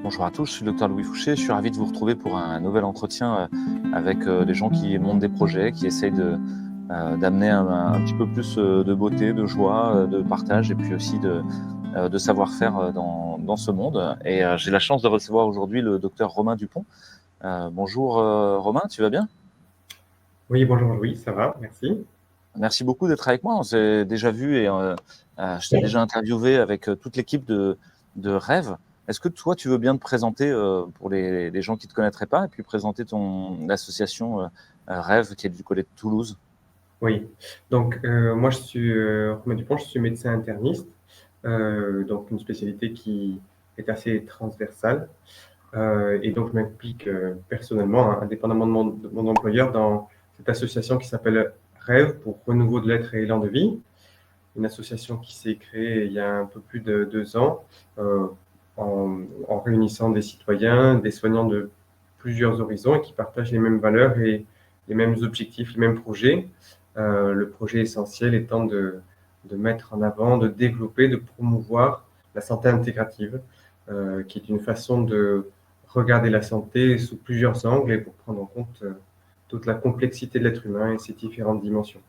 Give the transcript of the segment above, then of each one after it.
Bonjour à tous, je suis le docteur Louis Fouché. Je suis ravi de vous retrouver pour un nouvel entretien avec des gens qui montent des projets, qui essayent d'amener un petit peu plus de beauté, de joie, de partage et puis aussi de savoir-faire dans ce monde. Et j'ai la chance de recevoir aujourd'hui le docteur Romain Dupont. Bonjour Romain, tu vas bien? Oui, bonjour Louis, ça va, merci. Merci beaucoup d'être avec moi. On s'est déjà vu et je t'ai déjà interviewé avec toute l'équipe de Rêve. Est-ce que toi, tu veux bien te présenter pour les gens qui ne te connaîtraient pas et puis présenter ton association Rêve qui est du côté de Toulouse? Oui, donc moi je suis Romain Dupont, je suis médecin interniste, donc une spécialité qui est assez transversale. Et donc je m'implique personnellement, hein, indépendamment de mon employeur, dans cette association qui s'appelle Rêve pour Renouveau de l'être et élan de vie. Une association qui s'est créée il y a un peu plus de 2 ans euh, en réunissant des citoyens, des soignants de plusieurs horizons et qui partagent les mêmes valeurs et les mêmes objectifs, les mêmes projets. Le projet essentiel étant de mettre en avant, de développer, de promouvoir la santé intégrative, qui est une façon de regarder la santé sous plusieurs angles et pour prendre en compte toute la complexité de l'être humain et ses différentes dimensions.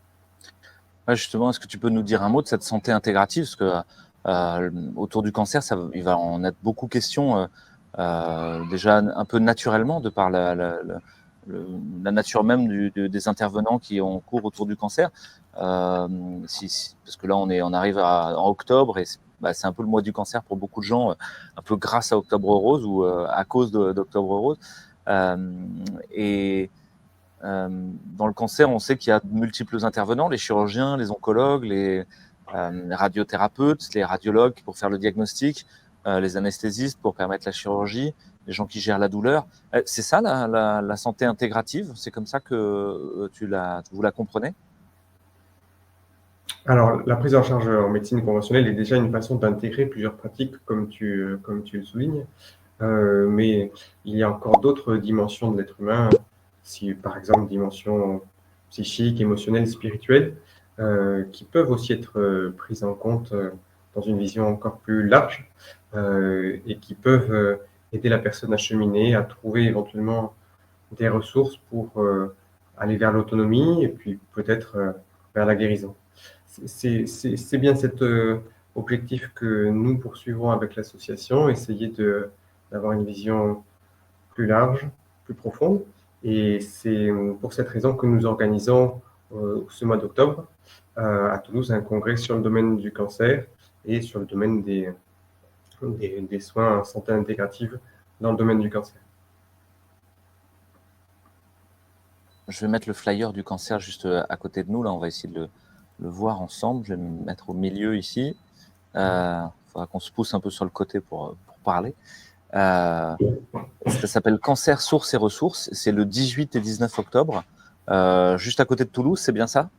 Ouais, justement, est-ce que tu peux nous dire un mot de cette santé intégrative? Parce que autour du cancer, il va en être beaucoup question, déjà un peu naturellement, de par la nature même des intervenants qui ont cours autour du cancer. Parce que là, on arrive en octobre et c'est un peu le mois du cancer pour beaucoup de gens, un peu grâce à Octobre Rose ou à cause d'Octobre Rose. Euh, et dans le cancer, on sait qu'il y a de multiples intervenants, les chirurgiens, les oncologues, les radiothérapeutes, les radiologues pour faire le diagnostic, les anesthésistes pour permettre la chirurgie, les gens qui gèrent la douleur. C'est ça la santé intégrative? C'est comme ça que vous la comprenez? Alors, la prise en charge en médecine conventionnelle est déjà une façon d'intégrer plusieurs pratiques, comme tu le soulignes. Mais il y a encore d'autres dimensions de l'être humain, si, par exemple, dimensions psychiques, émotionnelles, spirituelles, qui peuvent aussi être prises en compte dans une vision encore plus large et qui peuvent aider la personne à cheminer, à trouver éventuellement des ressources pour aller vers l'autonomie et puis peut-être vers la guérison. C'est bien cet objectif que nous poursuivons avec l'association, essayer d'avoir une vision plus large, plus profonde. Et c'est pour cette raison que nous organisons ce mois d'octobre à Toulouse un congrès sur le domaine du cancer et sur le domaine des soins en santé intégrative dans le domaine du cancer. Je vais mettre le flyer du cancer juste à côté de nous. Là, on va essayer de le voir ensemble. Je vais me mettre au milieu ici. Il faudra qu'on se pousse un peu sur le côté pour parler. Ça s'appelle Cancer, sources et ressources. C'est le 18 et 19 octobre, juste à côté de Toulouse, c'est bien ça?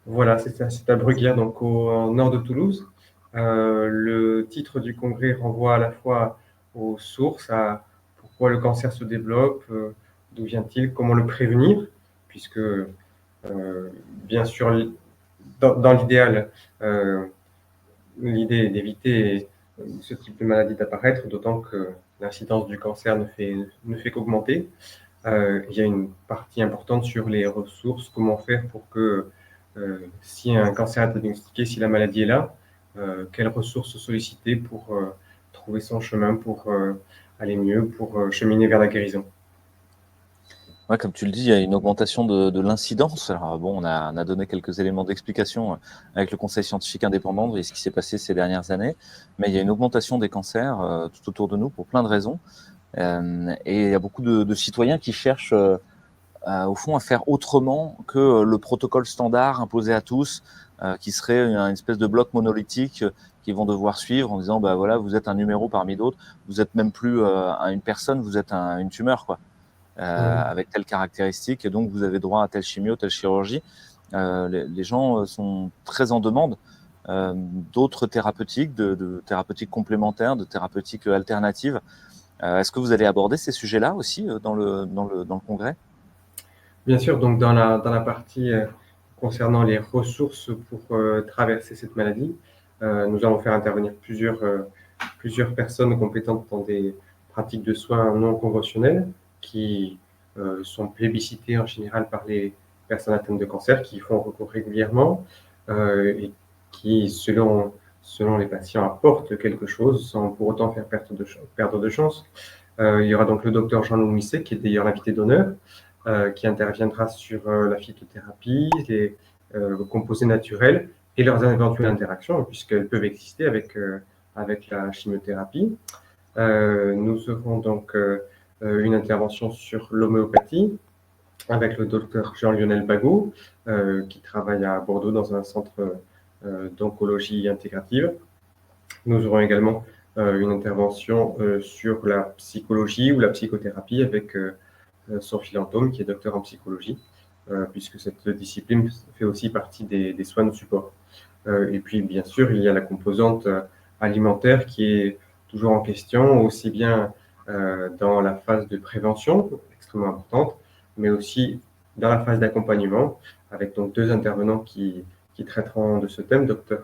Voilà, c'est ça, c'est à Bruguière, donc au nord de Toulouse. Le titre du congrès renvoie à la fois aux sources, à pourquoi le cancer se développe, d'où vient-il, comment le prévenir, puisque bien sûr, dans l'idéal, l'idée est d'éviter ce type de maladie d'apparaître, d'autant que l'incidence du cancer ne fait qu'augmenter. Il y a une partie importante sur les ressources, comment faire pour que si un cancer est diagnostiqué, si la maladie est là, quelles ressources solliciter pour trouver son chemin, pour aller mieux, pour cheminer vers la guérison. Ouais, comme tu le dis, il y a une augmentation de l'incidence. Alors bon, on a donné quelques éléments d'explication avec le Conseil scientifique indépendant et ce qui s'est passé ces dernières années, mais il y a une augmentation des cancers tout autour de nous pour plein de raisons. Et il y a beaucoup de citoyens qui cherchent au fond à faire autrement que le protocole standard imposé à tous, qui serait une espèce de bloc monolithique qu'ils vont devoir suivre en disant bah voilà, vous êtes un numéro parmi d'autres, vous êtes même plus une personne, vous êtes une tumeur quoi, Mhm. avec telle caractéristique et donc vous avez droit à telle chimio, telle chirurgie. Les gens sont très en demande d'autres thérapeutiques, de thérapeutiques complémentaires, de thérapeutiques alternatives. Est-ce que vous allez aborder ces sujets-là aussi dans le congrès? Bien sûr, donc dans la partie concernant les ressources pour traverser cette maladie, nous allons faire intervenir plusieurs personnes compétentes dans des pratiques de soins non conventionnels qui sont plébiscitées en général par les personnes atteintes de cancer qui y font recours régulièrement et qui, selon les patients, apportent quelque chose sans pour autant faire perdre de chance. Il y aura donc le docteur Jean-Loup Misset, qui est d'ailleurs l'invité d'honneur, qui interviendra sur la phytothérapie, les composés naturels et leurs éventuelles interactions, puisqu'elles peuvent exister avec la chimiothérapie. Nous aurons donc une intervention sur l'homéopathie avec le docteur Jean-Lionel Bagot, qui travaille à Bordeaux dans un centre d'oncologie intégrative. Nous aurons également une intervention sur la psychologie ou la psychothérapie avec Sophie Lantôme, qui est docteur en psychologie, puisque cette discipline fait aussi partie des soins de support. Et puis, bien sûr, il y a la composante alimentaire qui est toujours en question, aussi bien dans la phase de prévention, extrêmement importante, mais aussi dans la phase d'accompagnement, avec donc 2 intervenants qui traiteront de ce thème, docteur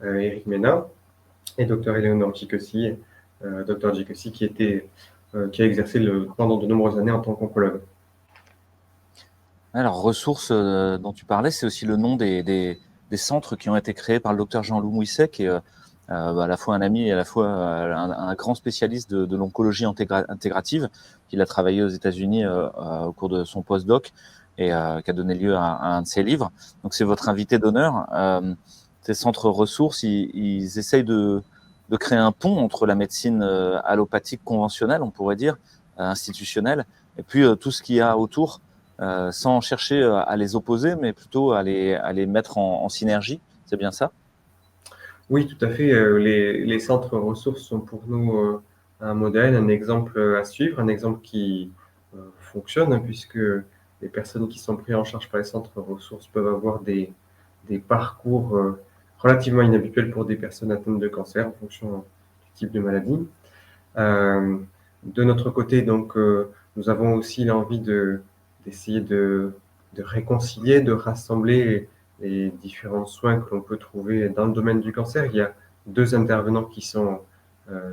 Éric Ménard et docteur Éléonore Gicossi, docteur Gicossi qui a exercé pendant de nombreuses années en tant qu'oncologue. Alors, ressources dont tu parlais, c'est aussi le nom des centres qui ont été créés par le docteur Jean-Loup Misset, qui est à la fois un ami et à la fois un grand spécialiste de l'oncologie intégrative. Il a travaillé aux États-Unis au cours de son postdoc et qui a donné lieu à un de ses livres. Donc, c'est votre invité d'honneur. Ces centres ressources, ils essayent de créer un pont entre la médecine allopathique conventionnelle, on pourrait dire, institutionnelle, et puis tout ce qu'il y a autour, sans chercher à les opposer, mais plutôt à les mettre en synergie. C'est bien ça? Oui, tout à fait. Les centres ressources sont pour nous un modèle, un exemple à suivre, un exemple qui fonctionne, hein, puisque les personnes qui sont prises en charge par les centres ressources peuvent avoir des parcours relativement inhabituels pour des personnes atteintes de cancer en fonction du type de maladie. De notre côté, donc, nous avons aussi l'envie d'essayer de réconcilier, de rassembler les différents soins que l'on peut trouver dans le domaine du cancer. Il y a 2 intervenants qui sont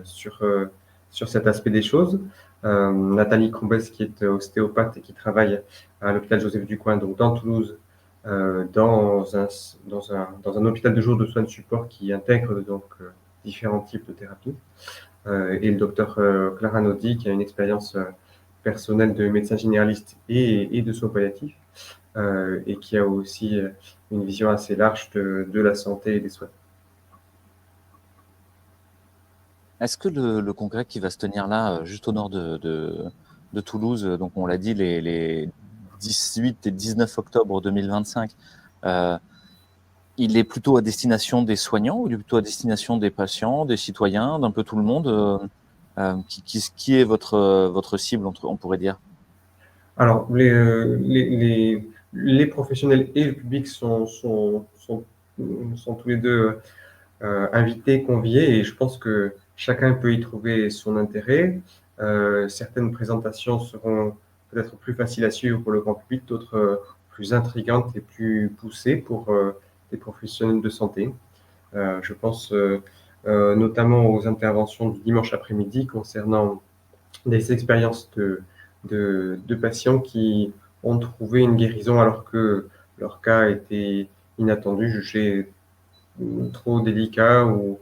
sur cet aspect des choses. Nathalie Crombès, qui est ostéopathe et qui travaille à l'hôpital Joseph Ducoing, donc dans Toulouse, dans un hôpital de jour de soins de support qui intègre donc différents types de thérapies. Et le docteur Clara Naudy, qui a une expérience personnelle de médecin généraliste et de soins palliatifs, et qui a aussi une vision assez large de la santé et des soins. Est-ce que le congrès qui va se tenir là, juste au nord de Toulouse, donc on l'a dit, les 18 et 19 octobre 2025, il est plutôt à destination des soignants ou il est plutôt à destination des patients, des citoyens, d'un peu tout le monde qui est votre cible, on pourrait dire? Alors, les professionnels et le public sont tous les deux invités, conviés, et je pense que chacun peut y trouver son intérêt. Certaines présentations seront peut-être plus faciles à suivre pour le grand public, d'autres plus intrigantes et plus poussées pour des professionnels de santé. Je pense notamment aux interventions du dimanche après-midi concernant des expériences de patients qui ont trouvé une guérison alors que leur cas était inattendu, jugé trop délicat ou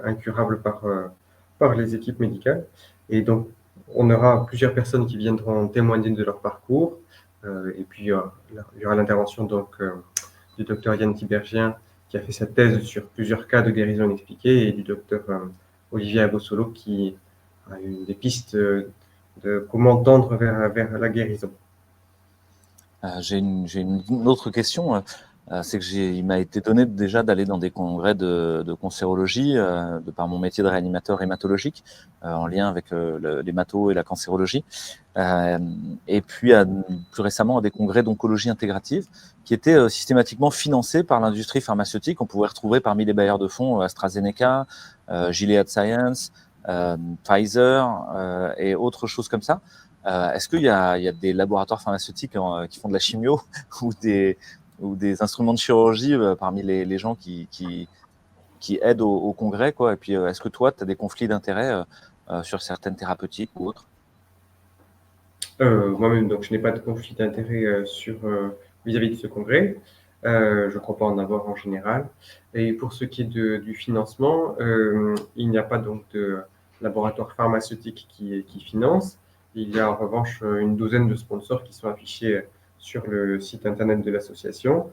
incurable par les équipes médicales. Et donc, on aura plusieurs personnes qui viendront témoigner de leur parcours. Et puis, il y aura l'intervention donc du docteur Yann Tibergien, qui a fait sa thèse sur plusieurs cas de guérison inexpliquée, et du docteur Olivier Abossolo, qui a eu des pistes de comment tendre vers la guérison. J'ai une autre question. C'est que il m'a été donné déjà d'aller dans des congrès de cancérologie, de par mon métier de réanimateur hématologique, en lien avec l'hémato et la cancérologie. Et puis, plus récemment, à des congrès d'oncologie intégrative qui étaient systématiquement financés par l'industrie pharmaceutique. On pouvait retrouver parmi les bailleurs de fonds AstraZeneca, Gilead Sciences, Pfizer et autres choses comme ça. Est-ce qu'il y a des laboratoires pharmaceutiques qui font de la chimio ou des instruments de chirurgie parmi les gens qui aident au congrès, quoi? Et puis, est-ce que toi, tu as des conflits d'intérêts sur certaines thérapeutiques ou autres? Moi-même, donc, je n'ai pas de conflit d'intérêt vis-à-vis de ce congrès. Je ne crois pas en avoir en général. Et pour ce qui est du financement, il n'y a pas donc de laboratoire pharmaceutique qui finance. Il y a en revanche une douzaine de sponsors qui sont affichés sur le site internet de l'association,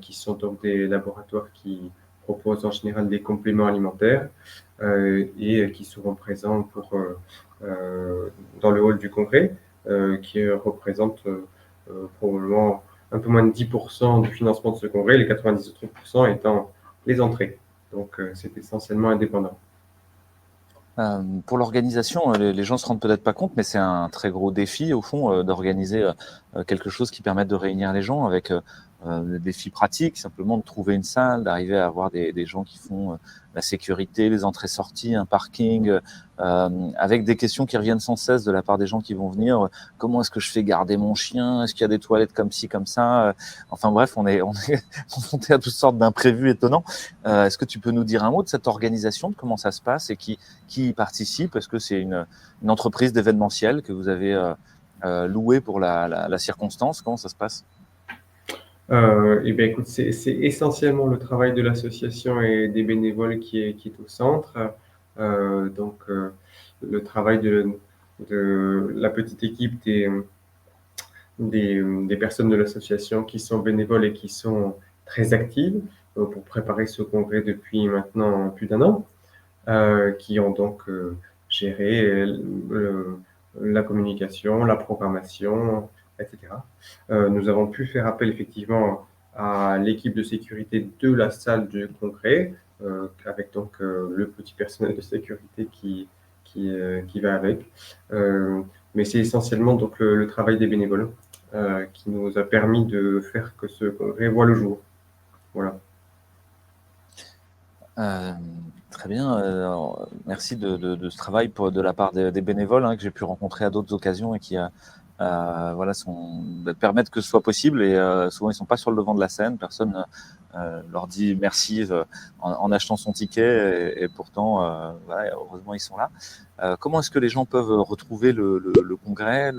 qui sont donc des laboratoires qui proposent en général des compléments alimentaires et qui seront présents dans le hall du congrès. Qui représente probablement un peu moins de 10% du financement de ce congrès, les 90 autres pourcents étant les entrées. Donc, c'est essentiellement indépendant. Pour l'organisation, les gens ne se rendent peut-être pas compte, mais c'est un très gros défi, au fond, d'organiser quelque chose qui permette de réunir les gens avec des défis pratiques, simplement de trouver une salle, d'arriver à avoir des gens qui font la sécurité, les entrées-sorties, un parking, avec des questions qui reviennent sans cesse de la part des gens qui vont venir. Comment est-ce que je fais garder mon chien? Est-ce qu'il y a des toilettes comme ci, comme ça? Enfin bref, on est confronté à toutes sortes d'imprévus étonnants. Est-ce que tu peux nous dire un mot de cette organisation, de comment ça se passe et qui y participe? Est-ce que c'est une entreprise d'événementiel que vous avez louée pour la circonstance? Comment ça se passe? Eh bien, écoute, c'est essentiellement le travail de l'association et des bénévoles qui est au centre. Donc, le travail de la petite équipe des personnes de l'association qui sont bénévoles et qui sont très actives pour préparer ce congrès depuis maintenant plus d'un an, qui ont donc géré la communication, la programmation, etc. Nous avons pu faire appel effectivement à l'équipe de sécurité de la salle du congrès, avec donc le petit personnel de sécurité qui va avec. Mais c'est essentiellement donc le travail des bénévoles qui nous a permis de faire que ce congrès voit le jour. Voilà. Très bien. Merci de ce travail de la part des bénévoles que j'ai pu rencontrer à d'autres occasions et qui voilà, permettent que ce soit possible. Et souvent, ils ne sont pas sur le devant de la scène. Personne leur dit merci en achetant son ticket. Et pourtant, voilà, heureusement, ils sont là. Comment est-ce que les gens peuvent retrouver le congrès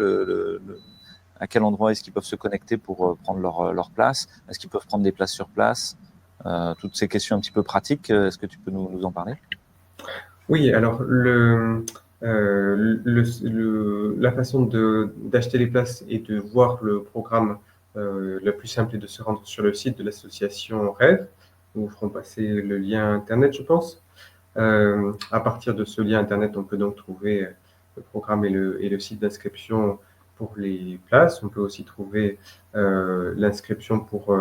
à quel endroit est-ce qu'ils peuvent se connecter pour prendre leur place? Est-ce qu'ils peuvent prendre des places sur place? Toutes ces questions un petit peu pratiques, est-ce que tu peux nous en parler? Oui, alors la façon d'acheter les places et de voir le programme, le plus simple est de se rendre sur le site de l'association Rêve. Nous vous ferons passer le lien Internet, je pense. À partir de ce lien Internet, on peut donc trouver le programme et le site d'inscription pour les places. On peut aussi trouver l'inscription pour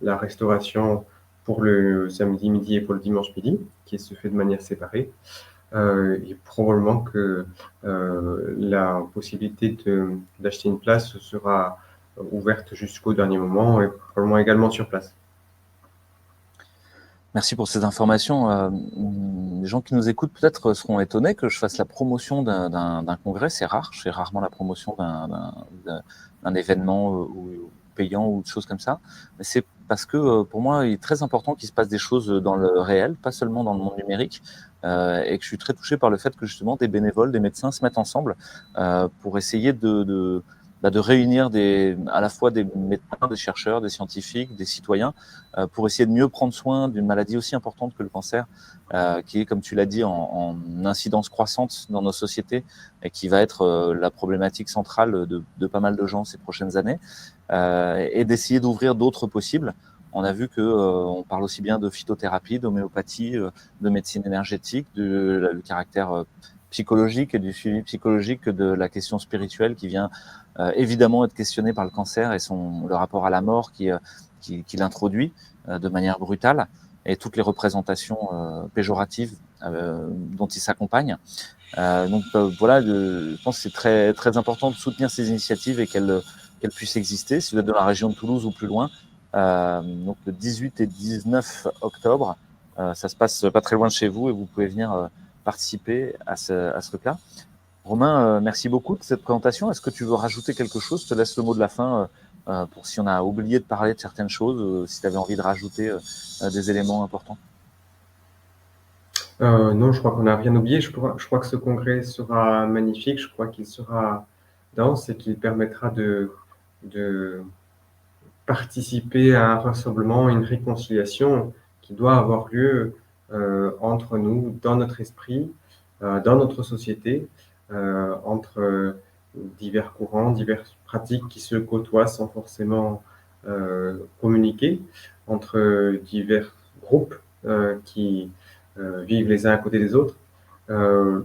la restauration pour le samedi midi et pour le dimanche midi, qui se fait de manière séparée. Et probablement que la possibilité d'acheter une place sera ouverte jusqu'au dernier moment et probablement également sur place. Merci pour ces informations. Les gens qui nous écoutent peut-être seront étonnés que je fasse la promotion d'un congrès. C'est rare. Je fais rarement la promotion d'un événement payant ou de choses comme ça. Mais c'est parce que pour moi, il est très important qu'il se passe des choses dans le réel, pas seulement dans le monde numérique, et que je suis très touché par le fait que justement des bénévoles, des médecins se mettent ensemble pour essayer de réunir à la fois des médecins, des chercheurs, des scientifiques, des citoyens, pour essayer de mieux prendre soin d'une maladie aussi importante que le cancer, qui est, comme tu l'as dit, en incidence croissante dans nos sociétés et qui va être la problématique centrale de pas mal de gens ces prochaines années, et d'essayer d'ouvrir d'autres possibles. On a vu on parle aussi bien de phytothérapie, d'homéopathie, de médecine énergétique, du caractère psychologique et du suivi psychologique, que de la question spirituelle qui vient évidemment être questionnée par le cancer et le rapport à la mort qui l'introduit de manière brutale, et toutes les représentations péjoratives dont il s'accompagne. Donc voilà, je pense que c'est très, très important de soutenir ces initiatives et qu'elles puissent exister. Si vous êtes dans la région de Toulouse ou plus loin, donc le 18 et 19 octobre, ça se passe pas très loin de chez vous et vous pouvez venir participer à ce truc-là. Romain, merci beaucoup de cette présentation. Est-ce que tu veux rajouter quelque chose? Je te laisse le mot de la fin pour si on a oublié de parler de certaines choses, si tu avais envie de rajouter des éléments importants. Non, je crois qu'on n'a rien oublié. Je crois que ce congrès sera magnifique. Je crois qu'il sera dense et qu'il permettra de participer à un rassemblement, une réconciliation qui doit avoir lieu entre nous, dans notre esprit, dans notre société, entre divers courants, diverses pratiques qui se côtoient sans forcément communiquer, entre divers groupes qui vivent les uns à côté des autres. Euh,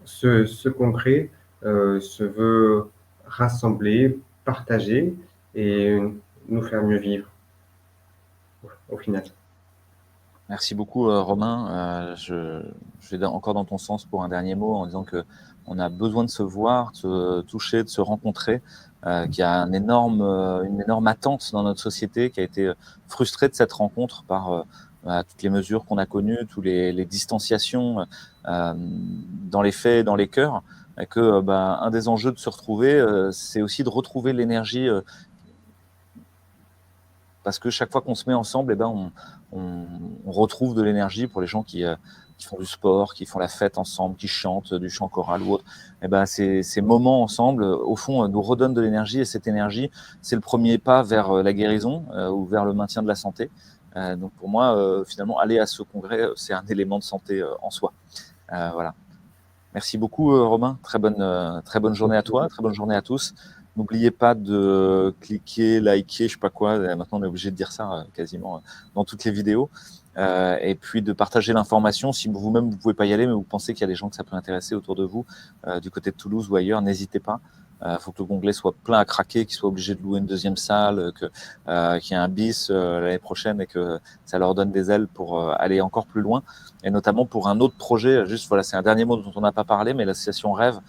ce congrès se veut rassembler, partager et nous faire mieux vivre au final. Merci beaucoup, Romain. Je vais encore dans ton sens pour un dernier mot en disant que on a besoin de se voir, de se toucher, de se rencontrer, qu'il y a une énorme attente dans notre société qui a été frustrée de cette rencontre par toutes les mesures qu'on a connues, toutes les distanciations dans les faits, dans les cœurs, et que un des enjeux de se retrouver, c'est aussi de retrouver l'énergie parce que chaque fois qu'on se met ensemble, on retrouve de l'énergie pour les gens qui font du sport, qui font la fête ensemble, qui chantent du chant choral ou autre. Ces moments ensemble, au fond, nous redonnent de l'énergie et cette énergie, c'est le premier pas vers la guérison ou vers le maintien de la santé. Donc pour moi, finalement, aller à ce congrès, c'est un élément de santé en soi. Voilà. Merci beaucoup, Romain. Très bonne journée à toi, très bonne journée à tous. N'oubliez pas de cliquer, liker, je sais pas quoi. Maintenant, on est obligé de dire ça quasiment dans toutes les vidéos. Et puis de partager l'information. Si vous-même, vous pouvez pas y aller, mais vous pensez qu'il y a des gens que ça peut intéresser autour de vous, du côté de Toulouse ou ailleurs, n'hésitez pas. Faut que le congrès soit plein à craquer, qu'il soit obligé de louer une deuxième salle, qu'il y ait un bis l'année prochaine et que ça leur donne des ailes pour aller encore plus loin. Et notamment pour un autre projet, juste voilà, c'est un dernier mot dont on n'a pas parlé, mais l'association Rêve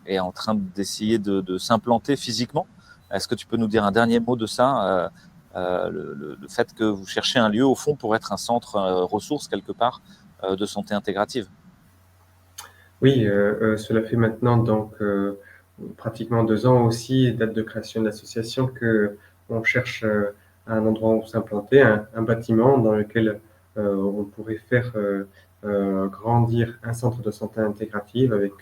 est en train d'essayer de s'implanter physiquement. Est-ce que tu peux nous dire un dernier mot de ça le fait que vous cherchez un lieu au fond pour être un centre ressource quelque part de santé intégrative? Oui, cela fait maintenant donc pratiquement 2 ans aussi, date de création de l'association, que on cherche un endroit où s'implanter, un bâtiment dans lequel on pourrait faire grandir un centre de santé intégrative avec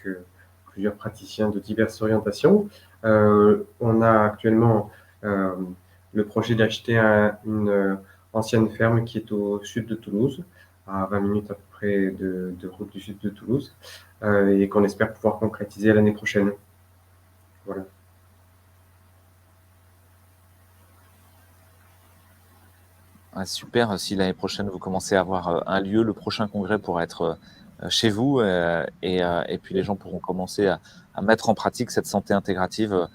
plusieurs praticiens de diverses orientations. On a actuellement le projet d'acheter une ancienne ferme qui est au sud de Toulouse, à 20 minutes à peu près de route du sud de Toulouse, et qu'on espère pouvoir concrétiser l'année prochaine. Voilà. Ah, super, si l'année prochaine vous commencez à avoir un lieu, le prochain congrès pourra être chez vous et puis les gens pourront commencer à mettre en pratique cette santé intégrative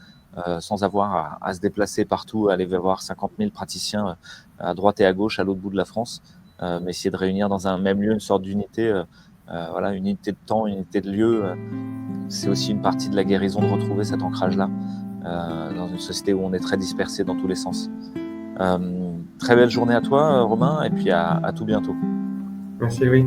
sans avoir à se déplacer partout, à aller voir 50 000 praticiens à droite et à gauche à l'autre bout de la France, mais essayer de réunir dans un même lieu une sorte d'unité, voilà, une unité de temps, une unité de lieu. C'est aussi une partie de la guérison de retrouver cet ancrage-là dans une société où on est très dispersé dans tous les sens. Très belle journée à toi, Romain, et puis à tout bientôt. Merci Louis.